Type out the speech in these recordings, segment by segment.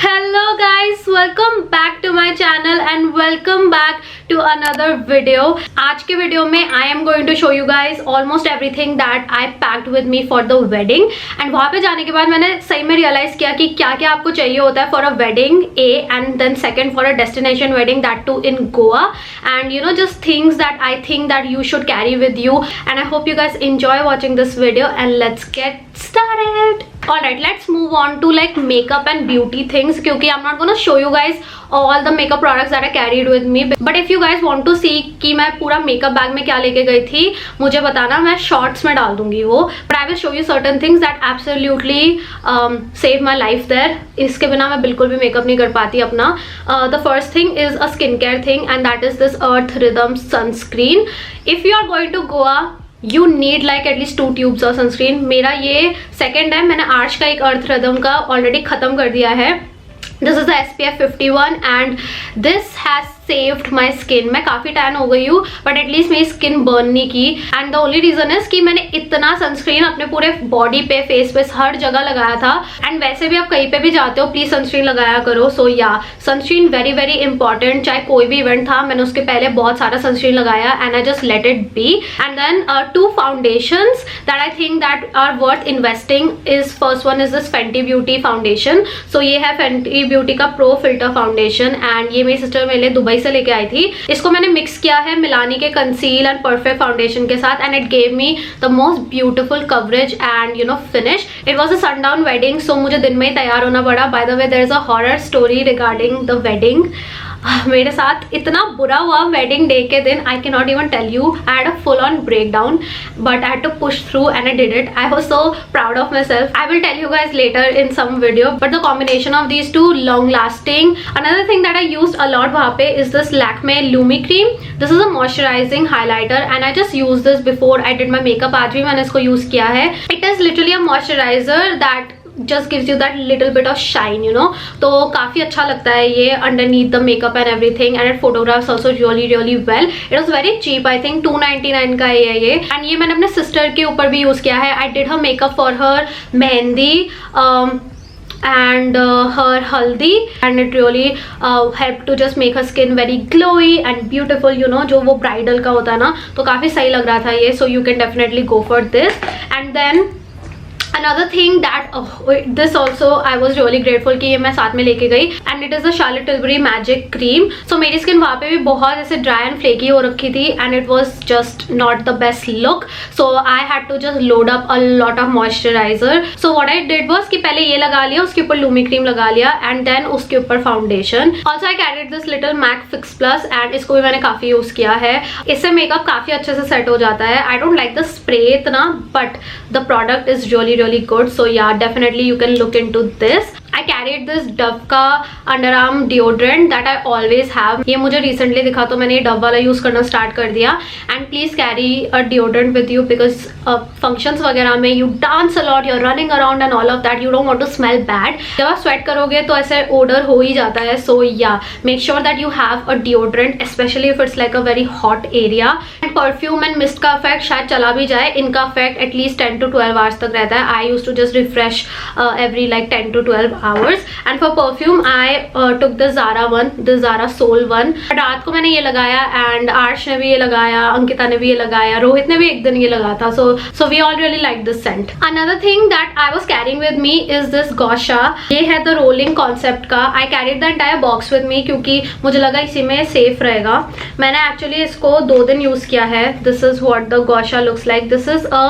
Hello guys, welcome back to my channel and welcome back to another video. आज के video में I am going to show you guys almost everything that I packed with me for the wedding. And वहाँ पे जाने के बाद मैंने सही में realize किया कि क्या क्या आपको चाहिए होता है for a wedding A and then second for a destination wedding, that too in Goa. And you know, just things that I think that you should carry with you. And I hope you guys enjoy watching this video and let's get started. Alright, let's move on to like makeup and beauty things क्योंकि I'm not gonna show you guys all the makeup products that I carried with me. But if you guys want to see कि मैं पूरा makeup bag में क्या लेके गई थी, मुझे बताना, मैं shorts में डाल दूंगी वो. But I will show you certain things that absolutely save my life there. इसके बिना मैं बिल्कुल भी makeup नहीं कर पाती अपना. The first thing is a skincare thing and that is this Earth Rhythm sunscreen. If you are going to Goa, you need like at least 2 tubes of sunscreen. मेरा ये second है, मैंने आर्च का एक अर्थ रिदम का already खत्म कर दिया है. This is the SPF 51 and this has saved my skin. मैं काफ़ी टैन हो गई हूँ but at least मेरी skin burn नहीं की. And the only reason is कि मैंने इतना sunscreen अपने पूरे body पे, face पे, हर जगह लगाया था. And वैसे भी आप कहीं पे भी जाते हो please sunscreen लगाया करो. So yeah, sunscreen very very important. चाहे कोई भी event था, मैंने उसके पहले बहुत सारा sunscreen लगाया and I just let it be. And then 2 foundations that I think that are worth investing is, first one is this Fenty Beauty foundation. So ये है Fenty Beauty का Pro Filter foundation and ये मेरी sister मेरे लिए Dubai से लेके आई थी. इसको मैंने मिक्स किया है मिलानी के कंसील एंड परफेक्ट फाउंडेशन के साथ and it gave me the most beautiful coverage and you know finish. It was a sundown wedding so मुझे दिन में ही तैयार होना पड़ा. By the way there is a horror story regarding the wedding. मेरे साथ इतना बुरा हुआ वेडिंग डे के दिन, I can not even tell you. I had a full on breakdown but I had to push through and I did it. I was so proud of myself. I will tell you guys later in some video but the combination of these two long lasting. Another thing that I used a lot वहाँ पे is this Lakme lumi cream. This is a moisturising highlighter and I just use this before I did my makeup. आज भी मैंने इसको use किया है. It is literally a moisturiser that just gives you that little bit of shine, you know. तो काफ़ी अच्छा लगता है ये underneath the makeup and everything and it photographs also really really well. It was very cheap, I think 299 का है ये. and ये मैंने अपने sister के ऊपर भी यूज़ किया है. I did her makeup for her mehndi and her haldi and it really helped to just make her skin very glowy and beautiful, you know, जो वो bridal का होता है ना, तो काफ़ी सही लग रहा था ये. So you can definitely go for this. And then another thing that this also I was really grateful कि ये मैं साथ में लेके गई and it is the Charlotte Tilbury Magic Cream. So मेरी स्किन वहाँ पे भी बहुत ऐसे dry and flaky हो रखी थी and it was just not the best look. So I had to just load up a lot of moisturizer. So what I did was कि पहले ये लगा लिया, उसके ऊपर लूमी क्रीम लगा लिया and then उसके ऊपर foundation. Also I carried this little MAC Fix Plus and इसको भी मैंने काफ़ी यूज़ किया है. इससे मेकअप काफ़ी अच्छे से सेट हो जाता है. I don't like the spray इतना but the product is really good. So yeah, definitely you can look into this. I carried this Dove का underarm deodorant that I always have. ये मुझे recently दिखा तो मैंने ये Dove वाला use करना स्टार्ट कर दिया. And please carry a deodorant with you because functions वगैरह में you dance a lot, you're running around and all of that. You don't want to smell bad. जब आप sweat करोगे तो ऐसे odor हो ही जाता है. So yeah, make sure that you have a deodorant, especially if it's like a very hot area. And perfume and mist का effect शायद चला भी जाए. इनका effect at least 10 to 12 hours तक रहता है. I used to just refresh every like 10 to 12 hours. And for perfume I took the Zara one, the Zara Soul one. रात को मैंने ये लगाया and आर्श ने भी ये लगाया, अंकिता ने भी ये लगाया, रोहित ने भी एक दिन ये लगा था. So we all really like this scent. Another thing that I was carrying with me is this Gosha. ये है the rolling concept का. I carried the entire box with me क्योंकि मुझे लगा इसी में safe रहेगा. मैंने actually इसको 2 दिन यूज़ किया है. This is what the Gosha looks like. This is a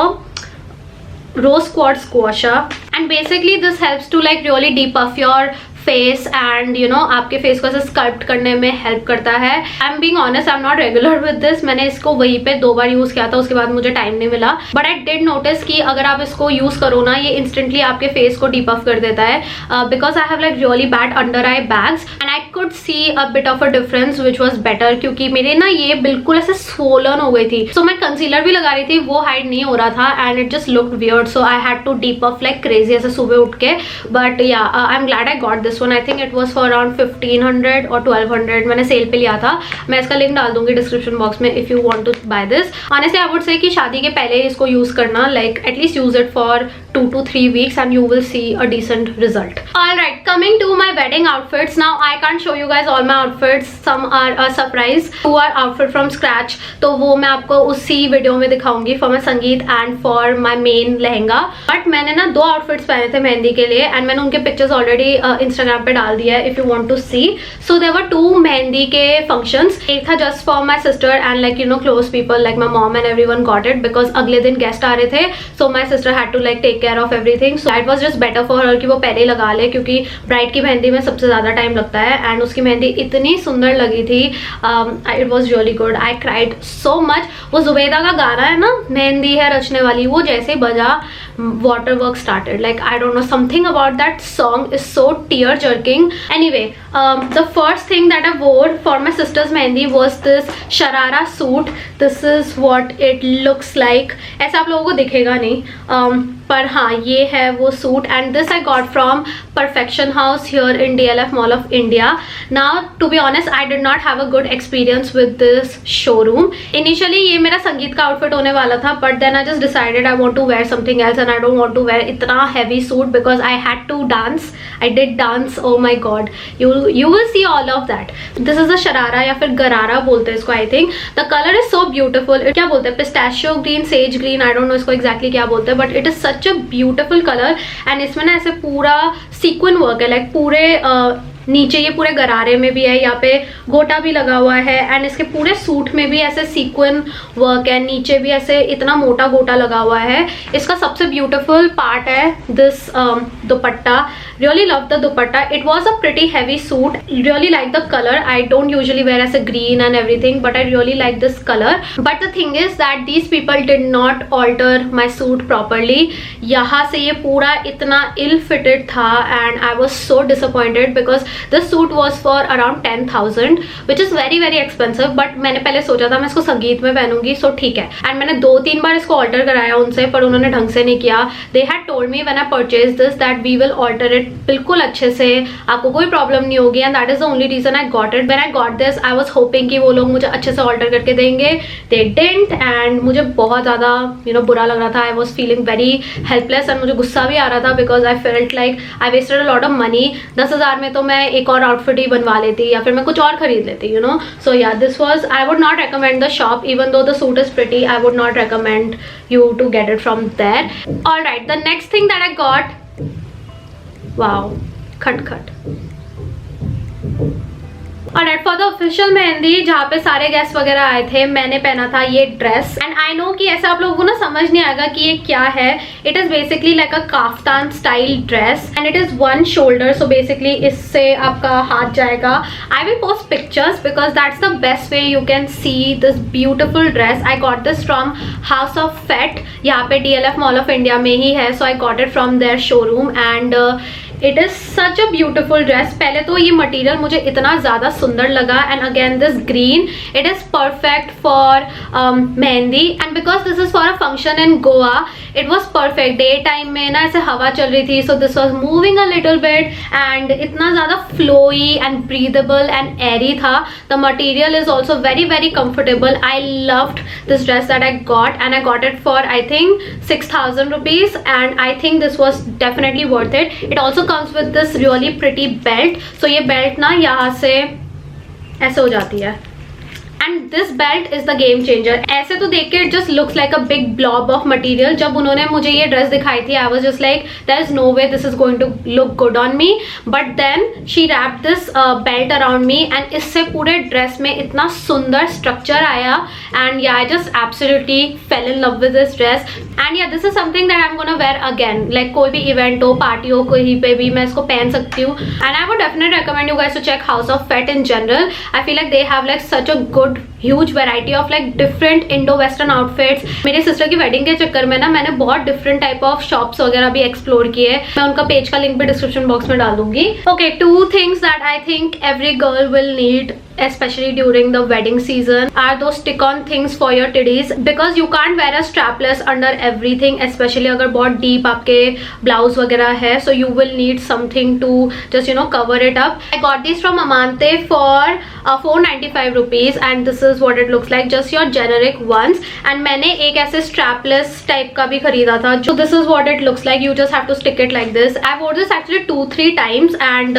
rose quartz Gosha and basically this helps to like really depuff your face and you no आपके फेस को ऐसे स्कल्प्ट करने में हेल्प करता है. I am being honest, I am not regular with this. मैंने इसको वहीं पे 2 बार यूज किया था, उसके बाद मुझे टाइम नहीं मिला. बट आई डिड नोटिस कि अगर आप इसको यूज करो ना, ये इंस्टेंटली आपके फेस को डीपफ कर देता है. Because I have like really bad under I bags and I could see a bit of a difference which was better क्योंकि मेरे ना ये बिल्कुल ऐसे स्वोलन हो गई थी. सो मैं कंसीलर भी लगा रही थी, वो हाइड नहीं हो रहा था and it just looked weird. So I had to depuff like crazy ऐसे सुबह उठ के. But yeah I am glad I got this one. I think it was for around 1500 or 1200. मैंने सेल पे लिया था. मैं इसका लिंक डाल दूंगी डिस्क्रिप्शन बॉक्स में if you want to buy this. Honestly I would say कि शादी के पहले इसको यूज करना, like at least use it for 2 to 3 weeks and you will see a decent result. Alright, coming to my wedding outfits. Now I can't show you guys all my outfits. Some are a surprise, 2 are outfit from scratch. तो वो मैं आपको उसी video में दिखाऊंगी for my संगीत and for my main lehenga. But मैंने ना 2 outfits पहने थे मेहंदी के लिए and मैंने उनके pictures already Instagram पे डाल दिया है if you want to see. So there were 2 mehndi के functions. एक था just for my sister and like you know close people like my mom and everyone got it because अगले दिन guest आ रहे थे. So my sister had to like take care of everything, so it was just better for her कि वो पहले लगा ले क्योंकि ब्राइड की मेहंदी में सबसे ज़्यादा टाइम लगता है. एंड उसकी मेहंदी इतनी सुंदर लगी थी, it was really good. I cried so much. वो जुबैदा का गाना है ना, मेहंदी है रचने वाली, वो जैसे बजा water work started. Like I don't know, something about that song is so tear jerking. Anyway, the first thing that I wore for my sister's mehendi was this sharara suit. This is what it looks like. ऐसा आप लोगों को दिखेगा नहीं, पर हाँ ये है वो suit. And this I got from Perfection House here in DLF mall of India. Now to be honest I did not have a good experience with this showroom. Initially ये मेरा संगीत का आउटफिट होने वाला था, but then I just decided I want to wear something else and I don't want to wear इतना heavy suit because I had to dance. I did dance. O my God, you will see all of that. This is अ शरारा या फिर गरारा बोलते हैं इसको. I think the colour is so beautiful. क्या बोलते हैं, pistachio green, sage green, I don't know इसको एग्जैक्टली क्या बोलते हैं, but it is such a beautiful colour. And इसमें ना ऐसे पूरा सीक्वेंस वर्क है, लाइक पूरे नीचे ये पूरे गरारे में भी है, यहाँ पे गोटा भी लगा हुआ है. एंड इसके पूरे सूट में भी ऐसे सीक्वेंस वर्क है, नीचे भी ऐसे इतना मोटा गोटा लगा हुआ है. इसका सबसे ब्यूटीफुल पार्ट है this dupatta. Really love the dupatta. It was a pretty heavy suit. Really like the colour. I don't usually wear ऐसे green and everything, but I really like this colour. But the thing is that these people did not alter my suit properly. यहाँ से ये पूरा इतना ill fitted था and I was so disappointed because this suit was for around 10,000 which is very very expensive. But मैंने पहले सोचा था मैं इसको संगीत में पहनूंगी, सो ठीक है. एंड मैंने 2-3 बार इसको ऑल्टर कराया उनसे, पर उन्होंने ढंग से नहीं किया. They had told me when I purchase this that we will alter it बिल्कुल अच्छे से, आपको कोई प्रॉब्लम नहीं होगी. And that is the only reason I got it. When I got this I was hoping कि वो लोग मुझे अच्छे से ऑल्टर करके देंगे. दे डिडंट एंड मुझे बहुत ज़्यादा बुरा लग रहा था. I was feeling very helpless and मुझे गुस्सा भी आ रहा था because I felt like I wasted a lot of money. 10,000 में तो मैं एक और आउटफिट ही बनवा लेती या फिर मैं कुछ और खरीद लेती, you know. So yeah this was, I would not recommend the shop even though the suit is pretty. I would not recommend you to get it from there. All right, the next thing that I got, wow, cut. Alright, for the official mehndi जहाँ पे सारे guest वगैरह आए थे, मैंने पहना था ये ड्रेस. एंड आई नो कि ऐसा आप लोगों को ना समझ नहीं आएगा कि ये क्या है. It is basically like a kaftan style dress and it is 1 shoulder. So basically इससे आपका हाथ जाएगा. I will post pictures because that's the best way you can see this beautiful dress. I got this from House of Fett. यहाँ पे DLF mall of India में ही है. So I got it from their showroom and it is such a beautiful dress. पहले तो ये material मुझे इतना ज़्यादा सुंदर लगा. And again this green, it is perfect for mehndi. And because this is for a function in Goa, it was perfect. Day time में ना ऐसे हवा चल रही थी, so this was moving a little bit and इतना ज़्यादा फ्लोई एंड ब्रीदेबल एंड एरी था. The material is also very very comfortable. I loved this dress that I got and I got it for I think 6,000 rupees and I think this was definitely worth it. It also comes with this really pretty belt. So ये belt ना यहाँ से ऐसे हो जाती है. And this belt is the game changer. ऐसे तो देख के it just looks like a big blob of material. जब उन्होंने मुझे ये ड्रेस दिखाई थी I was just like there is no way this is going to look good on me. But then she wrapped this belt around me and इससे पूरे dress में इतना सुंदर स्ट्रक्चर आया. And yeah I just absolutely fell in love with this dress. And yeah this is something that I am gonna wear again. Like कोई भी event हो, party हो, कहीं पे भी मैं इसको पहन सकती हूँ. And I would definitely recommend you guys to check House of Fett in general. I feel like they have like such a good huge variety of like different Indo western outfits. मेरे sister की wedding के चक्कर में ना मैंने बहुत different type of shops वगैरह भी एक्सप्लोर किए. मैं उनका पेज का लिंक भी डिस्क्रिप्शन बॉक्स में डाल दूंगी. Okay, 2 things that I think every girl will need especially during the wedding season are those stick-on things for your titties because you can't wear a strapless under everything, especially अगर बहुत deep आपके blouse वगैरह है, so you will need something to just cover it up. I got these from Amante for 495 rupees and this is what it looks like, just your generic ones. And मैंने एक ऐसे strapless type का भी खरीदा था, जो this is what it looks like. You just have to stick it like this. I wore this actually 2-3 times and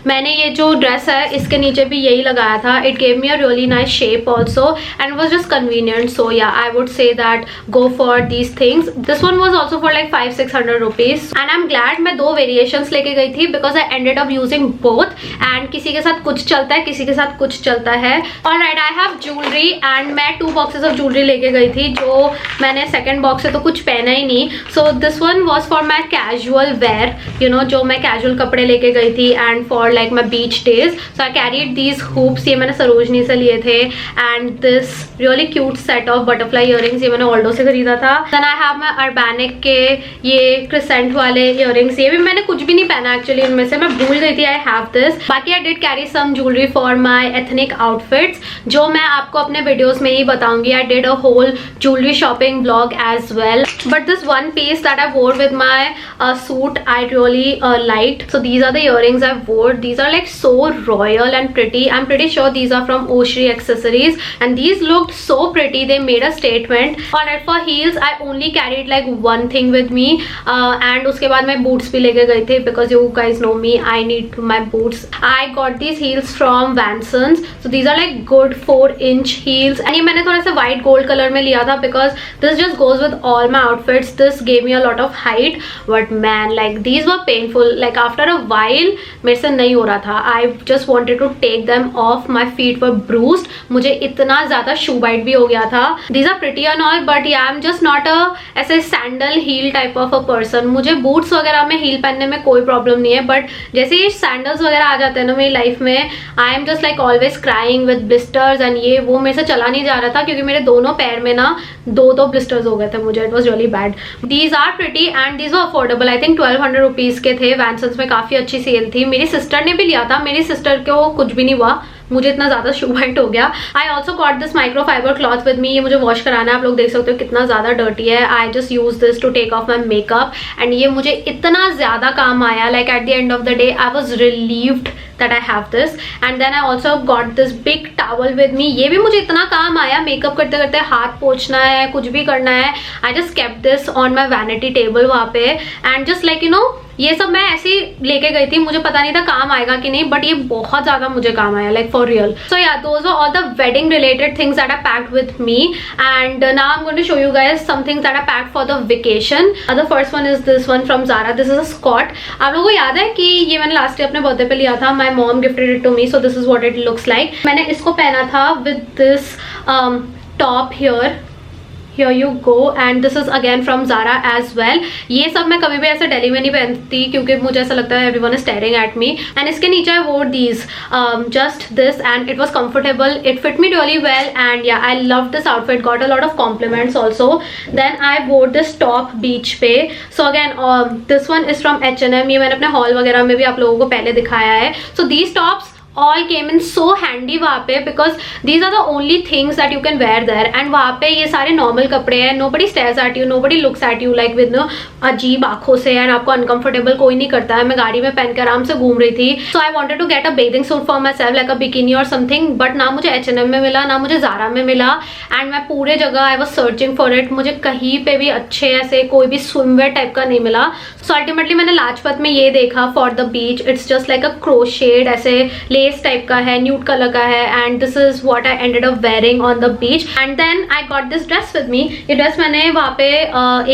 मैंने ये जो ड्रेस है इसके नीचे भी यही लगाया था. It gave me a really nice shape also and was just convenient. So yeah, I would say that go for these things. This one was also for like 500-600 rupees and I am glad मैं 2 variations लेके गई थी because I ended up using both. And किसी के साथ कुछ चलता है, किसी के साथ कुछ चलता है. Alright, I have jewellery and मैं 2 बॉक्सेस ऑफ ज्वेलरी लेके गई थी, जो मैंने सेकंड बॉक्स से तो कुछ पहना ही नहीं. So this one was for my casual wear, you know, जो मैं कैजुअल कपड़े लेके गई थी and for like my beach days. So I carried these hoops. ये मैंने सरोजनी से लिए थे. And this really cute set of butterfly earrings, ये मैंने ऑल्डो से खरीदा था. Then I have my Urbanic के ये क्रिसेंट वाले इयररिंग्स. ये भी मैंने कुछ भी नहीं पहना एक्चुअली इनमें से, मैं भूल गई थी. I have this. बाकी I did carry some jewellery for my ethnic outfits, जो मैं आपको अपने वीडियोस में ही बताऊंगी. I did a whole jewellery shopping blog as well. But this one piece that I wore with my suit I really liked. So these are the earrings I wore. These are like so royal and pretty. I'm pretty sure these are from Oshri accessories and these looked so pretty. They made a statement. Alright, for heels I only carried like one thing with me and उसके बाद मैं boots भी लेके गई थी because you guys know me, I need my boots. I got these heels from Vansons. So these are like good 4-inch heels and ये मैंने थोड़ा सा white gold color में लिया था because this just goes with all my outfits. This gave me a lot of height but man, like these were painful. Like after a while मेरे से नहीं हो रहा था. I just wanted to take them off. My feet were bruised. मुझे इतना ज़्यादा shoe bite भी हो गया था. These are pretty and all but yeah, I'm just not a ऐसे sandal heel type of a person. मुझे boots वगैरह में heel पहनने में कोई problem नहीं है, but जैसे ये sandals वगैरह आ जाते हैं ना मेरी life में, I am just like always crying with blisters and ये वो मेरे से चला नहीं जा रहा था क्योंकि मेरे दोनों पैर में ना 2 blisters हो गए थे मुझे. It was really bad. These are pretty and these were affordable. I think 1200 rupees के थे. वैनसन्स में काफ़ी अच्छी सेल थी. मेरी सिस्टर ने भी लिया था. मेरी सिस्टर को कुछ भी नहीं हुआ, मुझे इतना ज़्यादा शू वाइट हो गया. आई also got this micro fibre cloth with me. ये मुझे वॉश कराना है. आप लोग देख सकते हो कितना ज़्यादा डर्टी है. I just use this to take off my makeup and ये मुझे इतना ज़्यादा काम आया. Like at the end of the day I was relieved that I have this. And then I also got this big towel with me. ये भी मुझे इतना काम आया. मेकअप करते करते हाथ पोंछना है, कुछ भी करना है. I just kept this on my vanity table वहाँ पे and just like you know, ये सब मैं ऐसे ही लेके गई थी. मुझे पता नहीं था काम आएगा कि नहीं, बट ये बहुत ज़्यादा मुझे काम आया, like for real. So yeah, those were all the wedding related things that I packed with me. And now I'm going to show you guys some things that I packed for the vacation. The first one is this one from Zara. This is a skirt. आप लोगों को याद है कि ये मैंने last year अपने birthday पे लिया था. My mom gifted it to me, so this is what it looks like. मैंने इसको पहना था with this top here. Here you go and this is again from Zara as well. ये सब मैं कभी भी ऐसे दिल्ली में नहीं पहनती क्योंकि मुझे ऐसा लगता है everyone is staring at me. And इसके नीचे I wore these just this and it was comfortable. It fit me really well and yeah, I loved this outfit. Got a lot of compliments also. Then I wore this top beach पे. So again this one is from H&M. ये मैंने अपने haul वगैरह में भी आप लोगों को पहले दिखाया है. So these tops all came in so handy वहाँ पे because these are the only things that you can wear there. And वहाँ पे ये सारे normal कपड़े हैं. Nobody stares at you, nobody looks at you like with no अजीब आँखों से and आपको uncomfortable कोई नहीं करता है. मैं गाड़ी में पहन के आराम से घूम रही थी. So I wanted to get a bathing suit for myself like a bikini or something, but ना मुझे H&M में मिला, ना मुझे Zara में मिला. And मैं पूरे जगह I was searching for it. मुझे कहीं पे भी अच्छे ऐसे कोई भी swimwear टाइप का नहीं मिला. So ultimately मैंने लाजपत में ये देखा for the beach. It's just like a crochet ऐसे लेस टाइप का है, न्यूड कलर का है and this is what I ended up wearing on the beach. And then I got this dress with me. ये dress मैंने वहाँ पे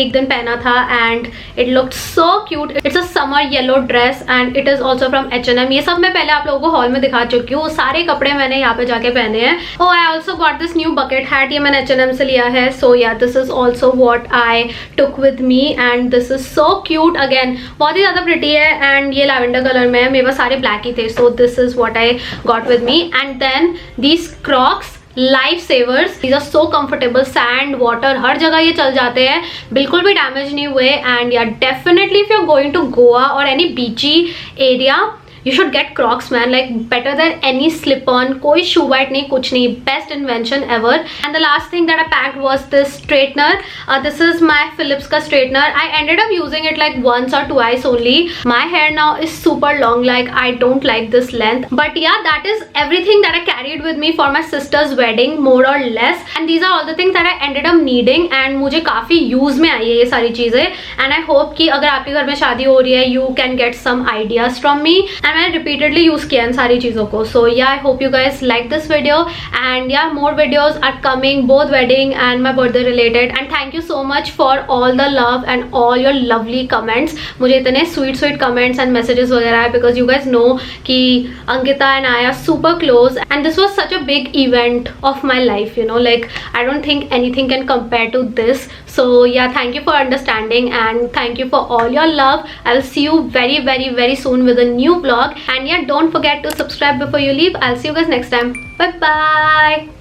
एक दिन पहना था and it looked so cute. It's a summer yellow dress and it is also from H&M. ये सब मैं पहले आप लोगों को हॉल में दिखा चुकी हूँ. सारे कपड़े मैंने यहाँ पे जाके पहने हैं. Oh I also got this new bucket hat. ये मैंने H&M से लिया है. So yeah this is also what I took with me and this is so cute. Again बहुत ही ज़्यादा प्रिटी है एंड ये लैवेंडर कलर में है. मेरे पास सारे ब्लैक ही थे. So this is what I got with me. And then these Crocs life savers. these are so comfortable. Sand water हर जगह ये चल जाते हैं, बिल्कुल भी डैमेज नहीं हुए. And yeah definitely if you are going to Goa or any beachy area you should get Crocs, man. Like better than any slip-on. कोई shoe bite नहीं, कुछ नहीं. Best invention ever. And the last thing that I packed was this straightener. This is my Philips का straightener. I ended up using it like once or twice only. My hair now is super long. Like I don't like this length. But yeah, that is everything that I carried with me for my sister's wedding, more or less. And these are all the things that I ended up needing. And मुझे काफी use में आई है ये सारी चीजें. And I hope कि अगर आपके घर में शादी हो रही है, you can get some ideas from me. And मैंने repeatedly use किया इन सारी चीज़ों को. So yeah, I hope you guys like this video. And yeah, more videos are coming, both wedding and my birthday related. And thank you so much for all the love and all your lovely comments. मुझे इतने sweet comments and messages वगैरह है, because you guys know कि Ankita and I are super close. And this was such a big event of my life, you know, like I don't think anything can compare to this. So yeah, thank you for understanding and thank you for all your love. I'll see you very soon with a new vlog. And yeah, don't forget to subscribe before you leave. I'll see you guys next time. Bye bye.